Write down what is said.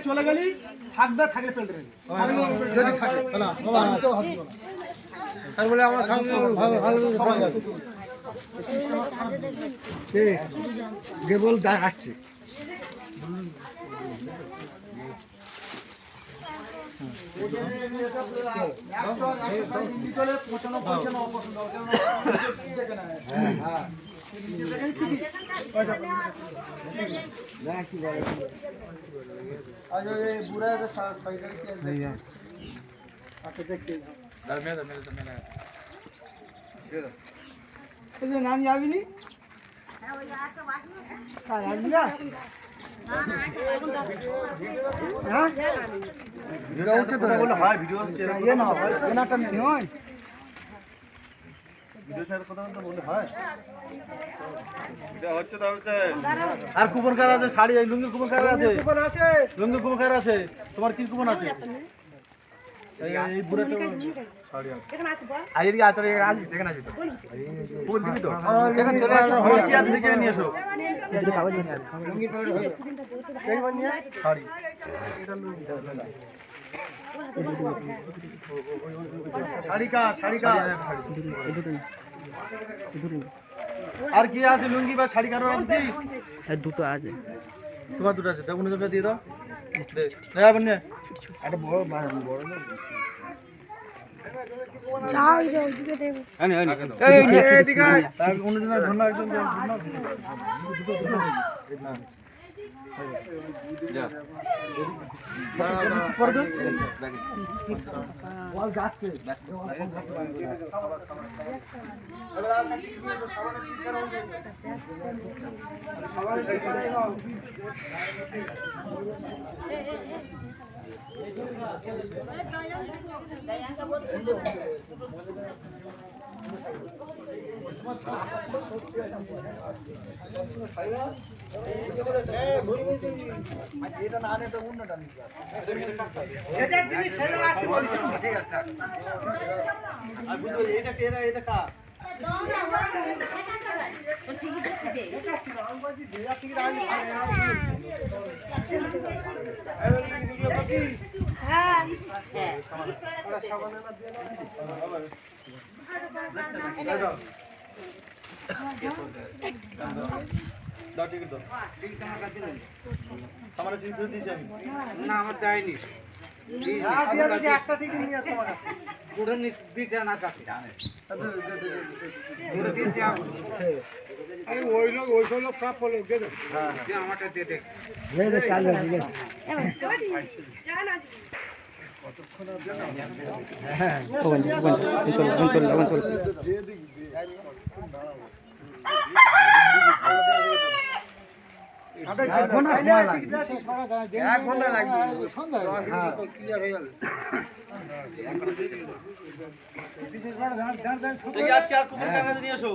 চলে গেলি থাকবে থাকলে ফেলতে যদি থাকে তার বলে আমার কেবল আসছে নাম যাবিনি আর কুপন কার আছে শাড়ি লুঙ্গি কুপন কার আছে লুঙ্গি কুপন কার আছে তোমার কি কুপন আছে এই বুড়াটা শাড়ি আর এদিকে আতরে আজ দেখেন আছে তো বল দিবি তো এখন চলে আসো কি আছে দেখে নিয়ে এসো এই কাগজ নিয়ে আসো লুঙ্গি পরে এই বানিয়ে শাড়ি এটা লুঙ্গি শাড়ি কা আর কি আছে লুঙ্গি বা শাড়ি কারোর আছে কি দুটো আছে তোমার দুটো আছে দেখুন দুটো দিয়ে দাও দে বন্যা একটা বড় বড় চাও যাও দিকে দেব এই দিকে তার অন্যজন ধন্যবাদ একজন যা পরে দাও বল যাচ্ছে এটা না আনে তো অন্যটা নিতে এটা জিনিস সেটা আসছে বলছি ঠিক আছে আর বুঝো এটা কেরা এটা কা ঠিক আছে দে এটা কি রাম বাজি দেয়া ঠিক রাম হ্যাঁ হ্যাঁ সাবান না দিয়ে দাও দাও টিকিট দাও টিকিট আমার কাছে নেই আমার টিকিট দিয়েছি আমি না আমার দেয়নি একটা টিকিট নিয়ে আসো আমার কাছে পুরো দিতে না কাছে পুরো দিতে আরে ওই লোক সব বলে দে দে হ্যাঁ আমারটা দে দে চাল দে কতক্ষণ হ্যাঁ চল এক ঘন্টা লাগবে ক্লিয়ার হয়ে গেল বিশেষ করে ধান আজকে আর কুপন টাকা নিয়ে এসো